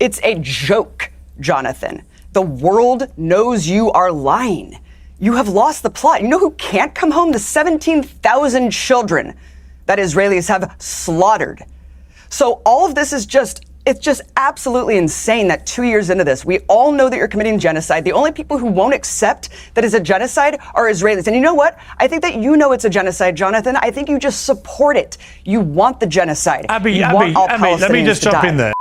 It's a joke, Jonathan. The world knows you are lying. You have lost the plot. You know who can't come home? The 17,000 children that Israelis have slaughtered. So all of this is it's just absolutely insane that 2 years into this, we all know that you're committing genocide. The only people who won't accept that it's a genocide are Israelis. And you know what? I think that you know it's a genocide, Jonathan. I think you just support it. You want the genocide. Abby, let me just jump in there.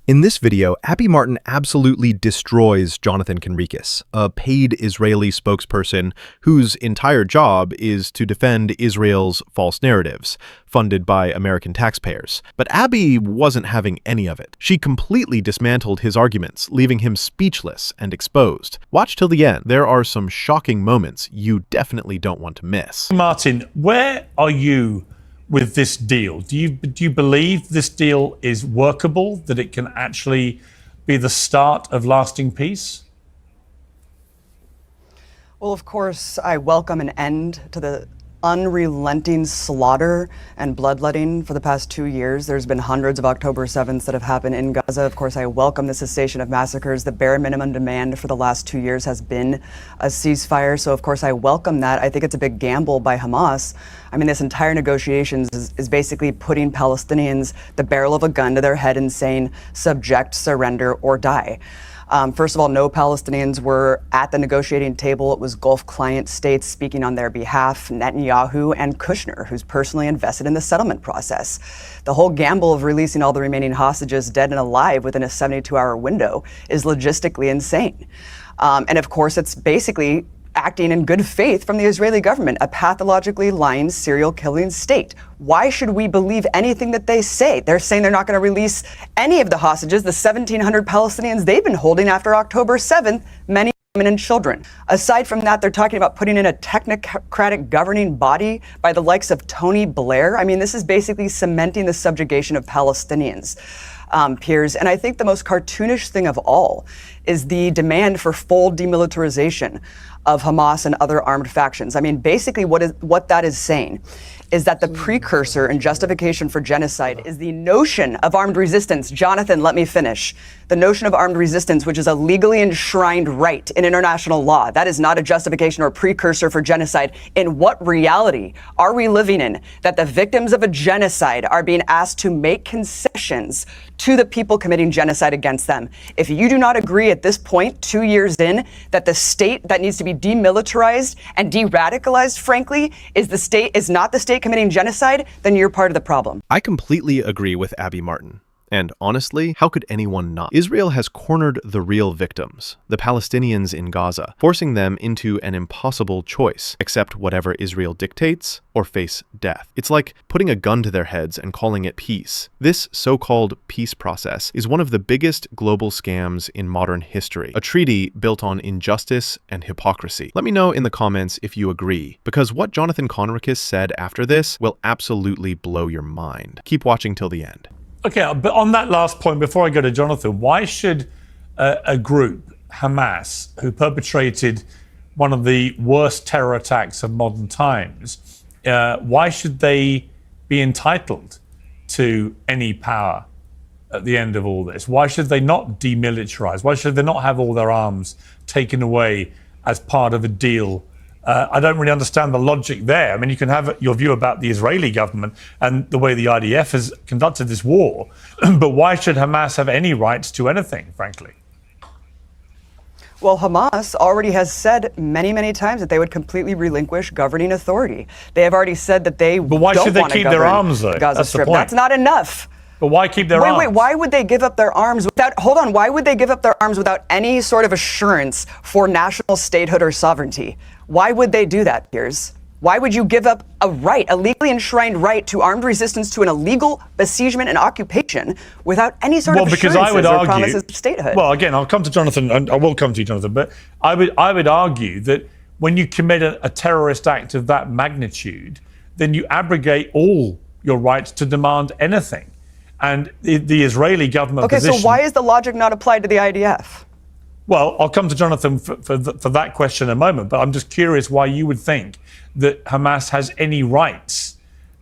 In this video, Abby Martin absolutely destroys Jonathan Concirus, a paid Israeli spokesperson whose entire job is to defend Israel's false narratives, funded by American taxpayers. But Abby wasn't having any of it. She completely dismantled his arguments, leaving him speechless and exposed. Watch till the end. There are some shocking moments you definitely don't want to miss. Martin, where are you with this deal? Do you believe this deal is workable, that it can actually be the start of lasting peace? Well, of course, I welcome an end to the unrelenting slaughter and bloodletting for the past 2 years. There's been hundreds of October 7ths that have happened in Gaza. Of course, I welcome the cessation of massacres. The bare minimum demand for the last 2 years has been a ceasefire. So, of course, I welcome that. I think it's a big gamble by Hamas. I mean, this entire negotiations is basically putting Palestinians the barrel of a gun to their head and saying, subject, surrender, or die. First of all, no Palestinians were at the negotiating table. It was Gulf client states speaking on their behalf, Netanyahu and Kushner, who's personally invested in the settlement process. The whole gamble of releasing all the remaining hostages dead and alive within a 72-hour window is logistically insane. And of course, it's basically acting in good faith from the Israeli government, a pathologically lying, serial-killing state. Why should we believe anything that they say? They're saying they're not going to release any of the hostages, the 1,700 Palestinians they've been holding after October 7th, many women and children. Aside from that, they're talking about putting in a technocratic governing body by the likes of Tony Blair. I mean, this is basically cementing the subjugation of Palestinians. Piers. And I think the most cartoonish thing of all is the demand for full demilitarization of Hamas and other armed factions. I mean, basically what that is saying is that the precursor and justification for genocide is the notion of armed resistance. Jonathan, let me finish. The notion of armed resistance, which is a legally enshrined right in international law. That is not a justification or precursor for genocide. In what reality are we living in that the victims of a genocide are being asked to make concessions to the people committing genocide against them? If you do not agree at this point, 2 years in, that the state that needs to be demilitarized and de-radicalized, frankly, is not the state committing genocide, then you're part of the problem. I completely agree with Abby Martin. And honestly, how could anyone not? Israel has cornered the real victims, the Palestinians in Gaza, forcing them into an impossible choice, accept whatever Israel dictates or face death. It's like putting a gun to their heads and calling it peace. This so-called peace process is one of the biggest global scams in modern history, a treaty built on injustice and hypocrisy. Let me know in the comments if you agree, because what Jonathan Concirus said after this will absolutely blow your mind. Keep watching till the end. Okay, but on that last point, before I go to Jonathan, why should a group, Hamas, who perpetrated one of the worst terror attacks of modern times, why should they be entitled to any power at the end of all this? Why should they not demilitarize? Why should they not have all their arms taken away as part of a deal? I don't really understand the logic there. I mean, you can have your view about the Israeli government and the way the IDF has conducted this war, but why should Hamas have any rights to anything, frankly? Well, Hamas already has said many, many times that they would completely relinquish governing authority. They have already said that they But why should they keep their arms, though? Gaza That's Strip. the point. That's not enough. But why keep their arms? Wait, why would they give up their arms without, hold on, why would they give up their arms without any sort of assurance for national statehood or sovereignty? Why would they do that, Piers? Why would you give up a right, a legally enshrined right to armed resistance to an illegal besiegement and occupation without any sort of assurances or promises of statehood? Well, again, I'll come to Jonathan, and I will come to you, Jonathan, but I would argue that when you commit a terrorist act of that magnitude, then you abrogate all your rights to demand anything. And the Israeli government position... So why is the logic not applied to the IDF? Well, I'll come to Jonathan for that question in a moment, but I'm just curious why you would think that Hamas has any rights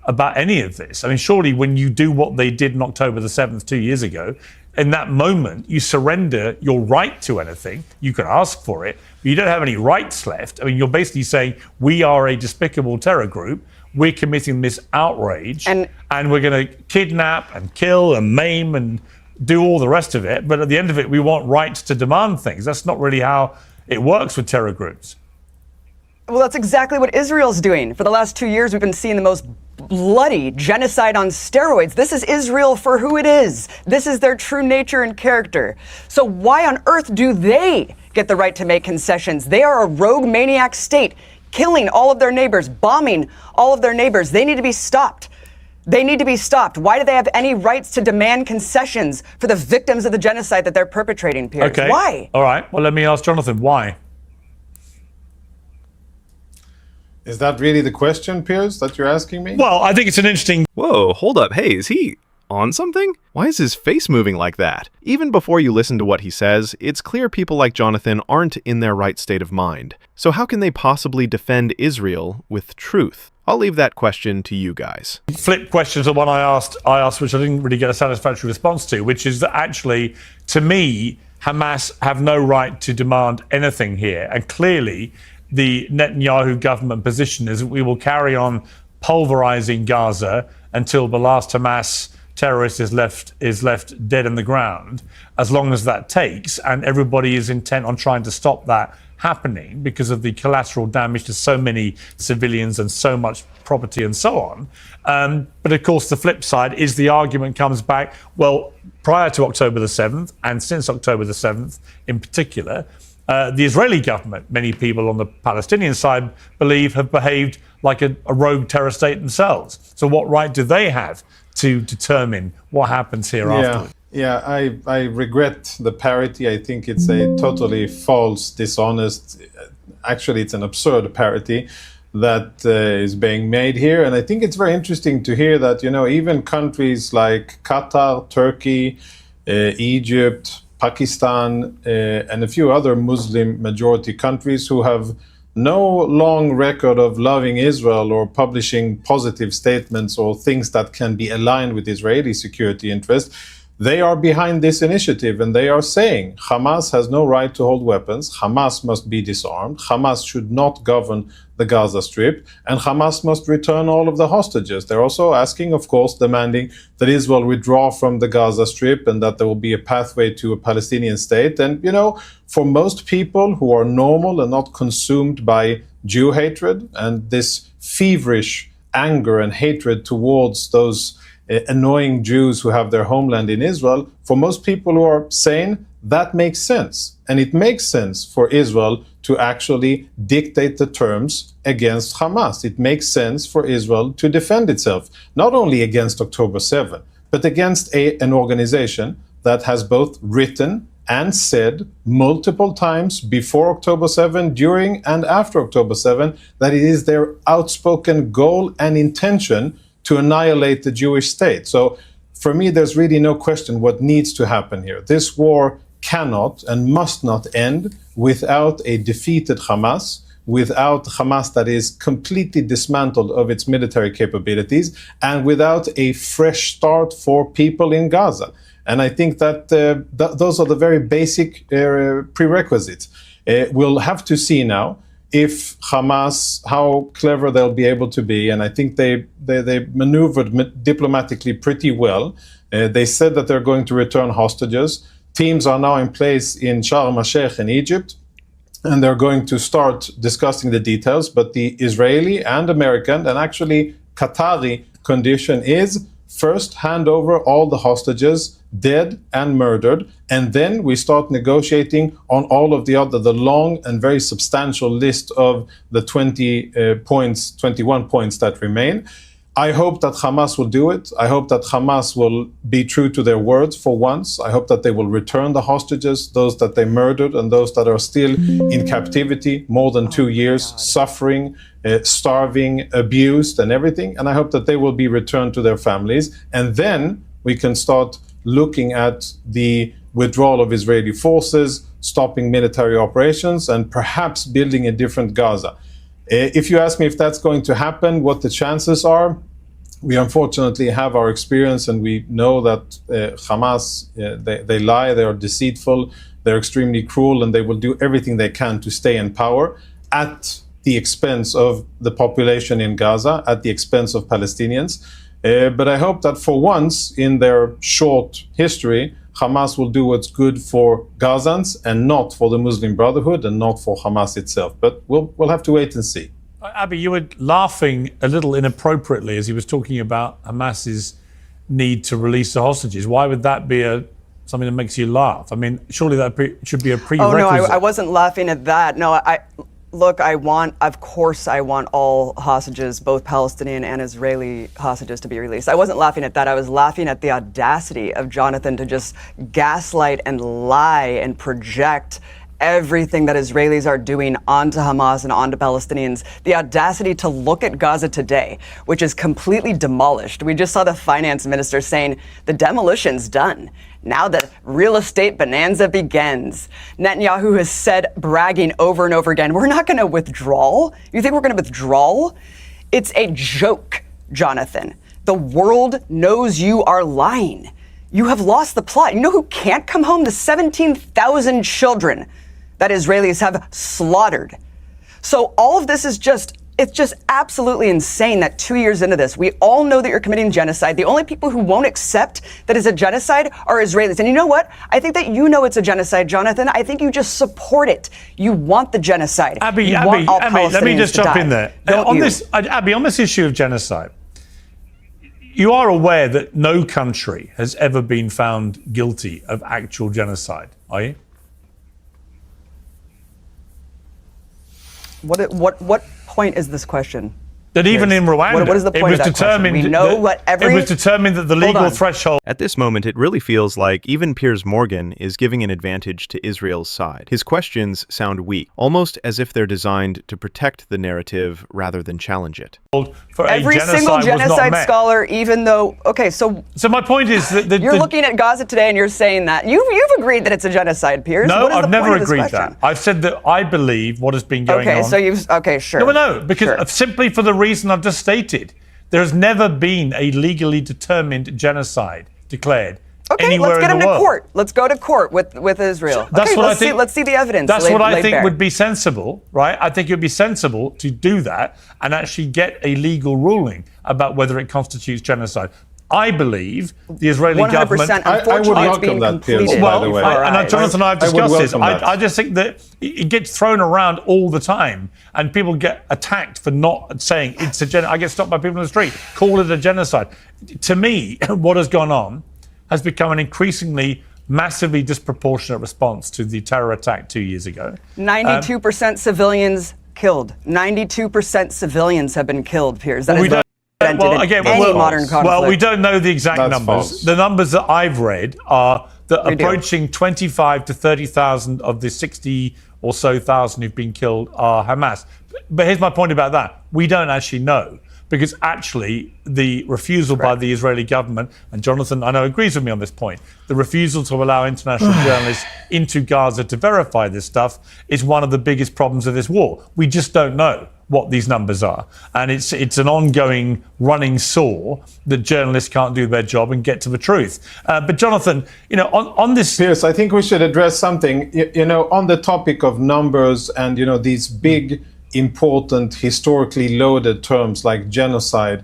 about any of this. I mean, surely when you do what they did on October the 7th 2 years ago, in that moment, you surrender your right to anything. You can ask for it, but you don't have any rights left. I mean, you're basically saying we are a despicable terror group. We're committing this outrage, and we're going to kidnap and kill and maim and do all the rest of it. But at the end of it, we want rights to demand things. That's not really how it works with terror groups. Well, that's exactly what Israel's doing. For the last 2 years, we've been seeing the most bloody genocide on steroids. This is Israel for who it is. This is their true nature and character. So why on earth do they get the right to make concessions? They are a rogue maniac state, killing all of their neighbors, bombing all of their neighbors. They need to be stopped. They need to be stopped. Why do they have any rights to demand concessions for the victims of the genocide that they're perpetrating, Piers? Okay. Why? All right. Well, let me ask Jonathan, why? Is that really the question, Piers, that you're asking me? Well, I think it's an interesting... Whoa, hold up. Hey, is he on something? Why is his face moving like that? Even before you listen to what he says, it's clear people like Jonathan aren't in their right state of mind. So how can they possibly defend Israel with truth? I'll leave that question to you guys. Flip question to the one I asked, which I didn't really get a satisfactory response to, which is that actually, to me, Hamas have no right to demand anything here. And clearly, the Netanyahu government position is that we will carry on pulverizing Gaza until the last Hamas terrorist is left dead in the ground, as long as that takes. And everybody is intent on trying to stop that happening because of the collateral damage to so many civilians and so much property and so on. But of course, the flip side is the argument comes back, well, prior to October the 7th, and since October the 7th in particular, the Israeli government, many people on the Palestinian side believe, have behaved like a rogue terror state themselves. So what right do they have to determine what happens here afterwards? Yeah, I regret the parody. I think it's a totally false, dishonest, actually it's an absurd parody that is being made here. And I think it's very interesting to hear that, even countries like Qatar, Turkey, Egypt, Pakistan, and a few other Muslim majority countries who have no long record of loving Israel or publishing positive statements or things that can be aligned with Israeli security interests, they are behind this initiative, and they are saying Hamas has no right to hold weapons, Hamas must be disarmed, Hamas should not govern the Gaza Strip, and Hamas must return all of the hostages. They're also asking, of course, demanding that Israel withdraw from the Gaza Strip and that there will be a pathway to a Palestinian state. And, for most people who are normal and not consumed by Jew hatred and this feverish anger and hatred towards those annoying Jews who have their homeland in Israel, for most people who are sane, that makes sense. And it makes sense for Israel to actually dictate the terms against Hamas. It makes sense for Israel to defend itself, not only against October 7, but against an organization that has both written and said multiple times before October 7, during and after October 7, that it is their outspoken goal and intention to annihilate the Jewish state. So for me, there's really no question what needs to happen here. This war cannot and must not end without a defeated Hamas, without Hamas that is completely dismantled of its military capabilities, and without a fresh start for people in Gaza. And I think that those are the very basic prerequisites. We'll have to see now if Hamas, how clever they'll be able to be. And I think they maneuvered diplomatically pretty well. They said that they're going to return hostages. Teams are now in place in Sharm el-Sheikh in Egypt, and they're going to start discussing the details. But the Israeli and American, and actually Qatari condition is first hand over all the hostages, dead and murdered, and then we start negotiating on all of the long and very substantial list of the 21 points that remain. I hope that Hamas will do it. I hope that Hamas will be true to their words for once. I hope that they will return the hostages, those that they murdered and those that are still in captivity more than 2 years, suffering, starving, abused and everything. And I hope that they will be returned to their families. And then we can start looking at the withdrawal of Israeli forces, stopping military operations, and perhaps building a different Gaza. If you ask me if that's going to happen, what the chances are, we unfortunately have our experience, and we know that Hamas, they lie, they are deceitful, they're extremely cruel, and they will do everything they can to stay in power at the expense of the population in Gaza, at the expense of Palestinians. But I hope that for once in their short history, Hamas will do what's good for Gazans and not for the Muslim Brotherhood and not for Hamas itself. But we'll have to wait and see. Abby, you were laughing a little inappropriately as he was talking about Hamas's need to release the hostages. Why would that be something that makes you laugh? I mean, surely that should be a prerequisite. Oh, no, I wasn't laughing at that. No, of course I want all hostages, both Palestinian and Israeli hostages, to be released. I wasn't laughing at that. I was laughing at the audacity of Jonathan to just gaslight and lie and project everything that Israelis are doing onto Hamas and onto Palestinians. The audacity to look at Gaza today, which is completely demolished. We just saw the finance minister saying the demolition's done. Now the real estate bonanza begins. Netanyahu has said, bragging over and over again, we're not going to withdraw. You think we're going to withdraw? It's a joke, Jonathan. The world knows you are lying. You have lost the plot. You know who can't come home? The 17,000 children that Israelis have slaughtered. So all of this is it's just absolutely insane that 2 years into this, we all know that you're committing genocide. The only people who won't accept that it's a genocide are Israelis. And you know what? I think that you know it's a genocide, Jonathan. I think you just support it. You want the genocide. Abby, let me just jump in there. Abby, on this issue of genocide, you are aware that no country has ever been found guilty of actual genocide, are you? What point is this question? That even in Rwanda, what is the point of that question? We know it was determined that the legal threshold. At this moment, it really feels like even Piers Morgan is giving an advantage to Israel's side. His questions sound weak, almost as if they're designed to protect the narrative rather than challenge it. For every single genocide scholar, even though, so my point is that you're looking at Gaza today and you're saying that you've agreed that it's a genocide, Piers. No, I've never agreed that. I've said that I believe what has been going on. Sure. No, because simply for the reason I've just stated, there has never been a legally determined genocide declared anywhere in the world. Let's get him to court. Let's go to court with Israel. Let's see the evidence. That's what I think would be sensible, right? I think it would be sensible to do that and actually get a legal ruling about whether it constitutes genocide. I believe the Israeli government. 100%. Unfortunately, it's being completed. By the way. And Jonathan and I have discussed this. I just think that it gets thrown around all the time, and people get attacked for not saying it's a genocide. I get stopped by people in the street, call it a genocide. To me, what has gone on has become an increasingly massively disproportionate response to the terror attack 2 years ago. 92% civilians killed. 92% civilians have been killed, Piers. That is modern conflict. Well, we don't know the exact numbers. False. The numbers that I've read are that approaching 25 to 30,000 of the 60 or so thousand who've been killed are Hamas. But here's my point about that. We don't actually know, because actually the refusal by the Israeli government, and Jonathan, I know, agrees with me on this point, the refusal to allow international journalists into Gaza to verify this stuff is one of the biggest problems of this war. We just don't know what these numbers are. And it's an ongoing running sore that journalists can't do their job and get to the truth. But Jonathan, on this... Piers, I think we should address something, on the topic of numbers and, these big, important, historically loaded terms like genocide,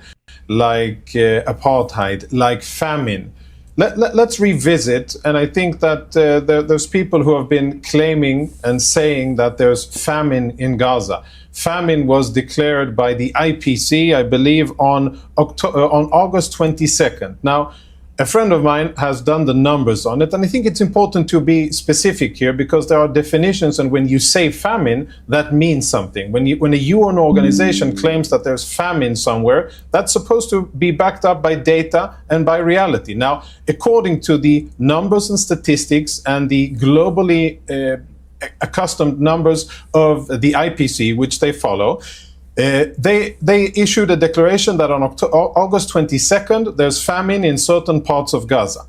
like apartheid, like famine. Let's revisit, and I think that there's people who have been claiming and saying that there's famine in Gaza. Famine was declared by the IPC, I believe, on August 22nd. Now, a friend of mine has done the numbers on it, and I think it's important to be specific here, because there are definitions, and when you say famine, that means something. When a UN organization claims that there's famine somewhere, that's supposed to be backed up by data and by reality. Now, according to the numbers and statistics and the globally accustomed numbers of the IPC, which they follow, they issued a declaration that on August 22nd, there's famine in certain parts of Gaza.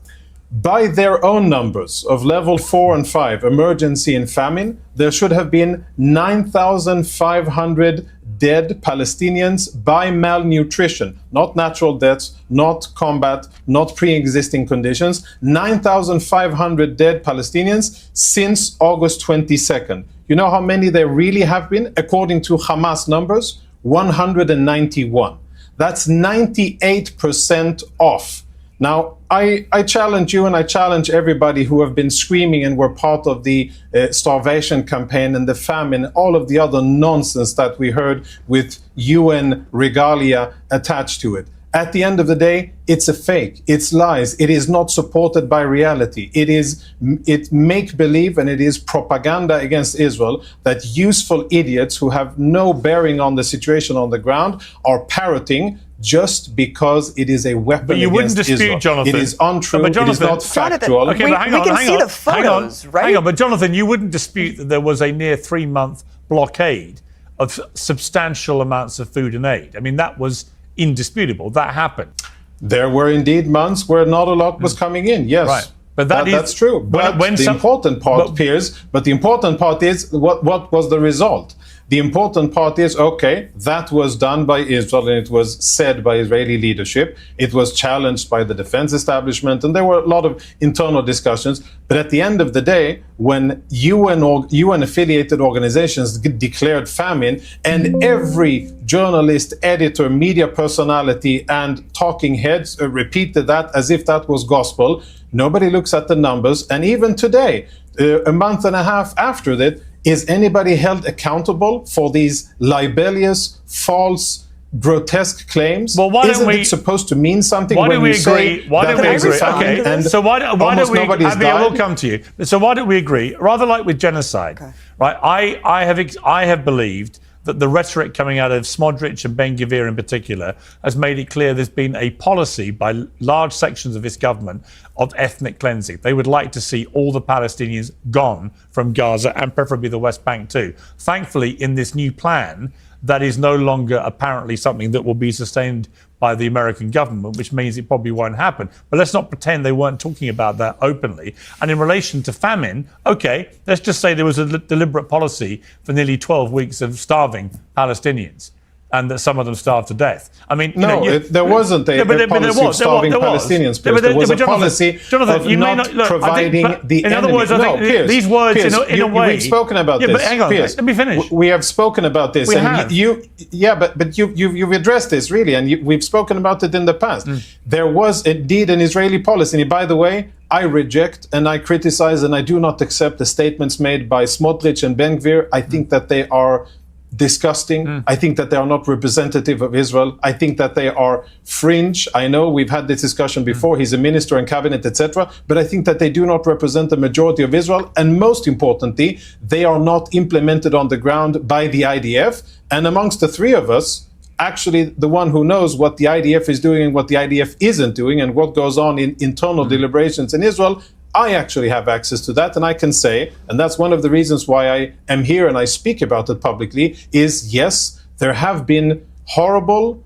By their own numbers of level 4 and 5, emergency and famine, there should have been 9,500 dead Palestinians by malnutrition, not natural deaths, not combat, not pre-existing conditions. 9,500 dead Palestinians since August 22nd. You know how many there really have been? According to Hamas numbers, 191. That's 98% off. Now, I challenge you and I challenge everybody who have been screaming and were part of the starvation campaign and the famine, all of the other nonsense that we heard with UN regalia attached to it. At the end of the day, it's a fake. It's lies. It is not supported by reality. It's make-believe, and it is propaganda against Israel that useful idiots who have no bearing on the situation on the ground are parroting just because it is a weapon But you wouldn't against dispute, Israel. Jonathan. It is untrue. But Jonathan, it is not factual. Jonathan, we can see the photos, right? Hang on, but Jonathan, you wouldn't dispute that there was a near 3-month blockade of substantial amounts of food and aid. I mean, that was indisputable. That happened. There were indeed months where not a lot was coming in. Yes. Right. But that's true. But the important part, Piers, but the important part is what was the result? The important part is, okay, that was done by Israel and it was said by Israeli leadership. It was challenged by the defense establishment and there were a lot of internal discussions. But at the end of the day, when UN affiliated organizations declared famine and every journalist, editor, media personality and talking heads repeated that as if that was gospel, nobody looks at the numbers. And even today, a month and a half after that, is anybody held accountable for these libelous, false, grotesque claims? Well, why Isn't don't we, it supposed to mean something why when do we you say agree? Why that don't we there is agree? a famine Okay, and so why don't we, nobody's Abby, I died? will come to you. So why don't we agree? Rather like with genocide, right? I have believed that the rhetoric coming out of Smodrich and Ben-Gvir in particular has made it clear there's been a policy by large sections of this government of ethnic cleansing. They would like to see all the Palestinians gone from Gaza and preferably the West Bank too. Thankfully, in this new plan, that is no longer apparently something that will be sustained by the American government, which means it probably won't happen. But let's not pretend they weren't talking about that openly. And in relation to famine, okay, let's just say there was a deliberate policy for nearly 12 weeks of starving Palestinians, and that some of them starved to death. I mean, there wasn't a policy of starving Palestinians. There was a policy of not providing the in other words, I think these words, in a way, we've spoken about this. But hang on, let me finish. We have spoken about this, have. But you've addressed this really, and we've spoken about it in the past. There was indeed an Israeli policy. And by the way, I reject and I criticize and I do not accept the statements made by Smodrich and Ben-Gvir. I think that they are disgusting. I think that they are not representative of Israel. I think that they are fringe. I know we've had this discussion before. He's a minister in cabinet, etc. But I think that they do not represent the majority of Israel. And most importantly, they are not implemented on the ground by the IDF. And amongst the three of us, actually the one who knows what the IDF is doing and what the IDF isn't doing and what goes on in internal deliberations in Israel, I actually have access to that, and I can say, and that's one of the reasons why I am here and I speak about it publicly, is yes, there have been horrible,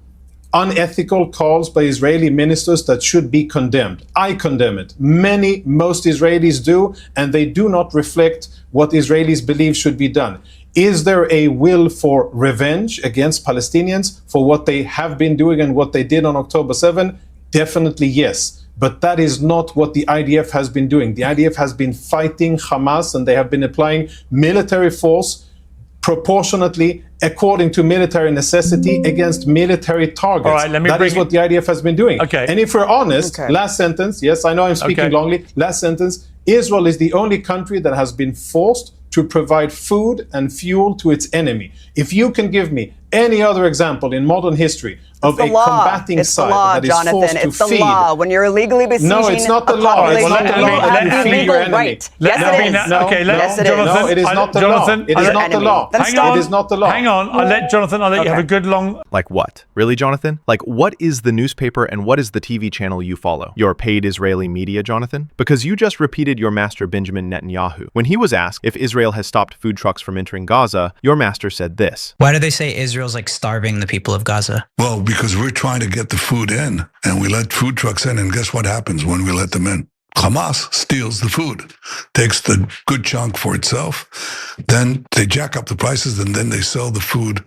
unethical calls by Israeli ministers that should be condemned. I condemn it. Most Israelis do, and they do not reflect what Israelis believe should be done. Is there a will for revenge against Palestinians for what they have been doing and what they did on October 7? Definitely yes. But that is not what the IDF has been doing. The IDF has been fighting Hamas and they have been applying military force proportionately according to military necessity against military targets. All right, that is what the IDF has been doing. Okay. And if we're honest, last sentence, yes, I know I'm speaking longly, last sentence, Israel is the only country that has been forced to provide food and fuel to its enemy. If you can give me any other example in modern history of a combating side that is forced to feed. It's the law. When you're illegally besieging no, it's not the law. It's not the law that you feed your enemy. Yes, it is. No, it is not the law. It is not the law. It is not the law. Hang on. I'll let you have a good long... Like what? Really, Jonathan? Like what is the newspaper and what is the TV channel you follow? Your paid Israeli media, Jonathan? Because you just repeated your master Benjamin Netanyahu. When he was asked if Israel has stopped food trucks from entering Gaza, your master said this. Why do they say Israel's like starving the people of Gaza? Well, because we're trying to get the food in, and we let food trucks in, and guess what happens when we let them in? Hamas steals the food, takes the good chunk for itself. then they jack up the prices, and then they sell the food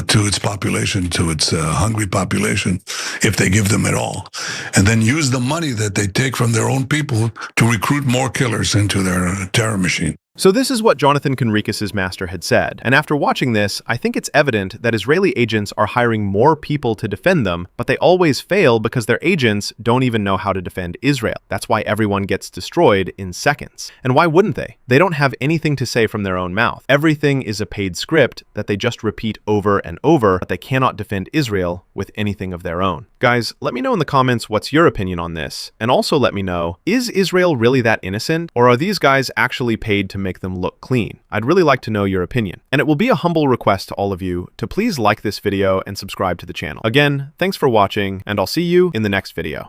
to its population, to its hungry population, if they give them at all, and then use the money that they take from their own people to recruit more killers into their terror machine. So this is what Jonathan Concirus' master had said, and after watching this, I think it's evident that Israeli agents are hiring more people to defend them, but they always fail because their agents don't even know how to defend Israel. That's why everyone gets destroyed in seconds. And why wouldn't they? They don't have anything to say from their own mouth. Everything is a paid script that they just repeat over and over, but they cannot defend Israel with anything of their own. Guys, let me know in the comments what's your opinion on this, and also let me know, is Israel really that innocent, or are these guys actually paid to make them look clean? I'd really like to know your opinion. And it will be a humble request to all of you to please like this video and subscribe to the channel. Again, thanks for watching, and I'll see you in the next video.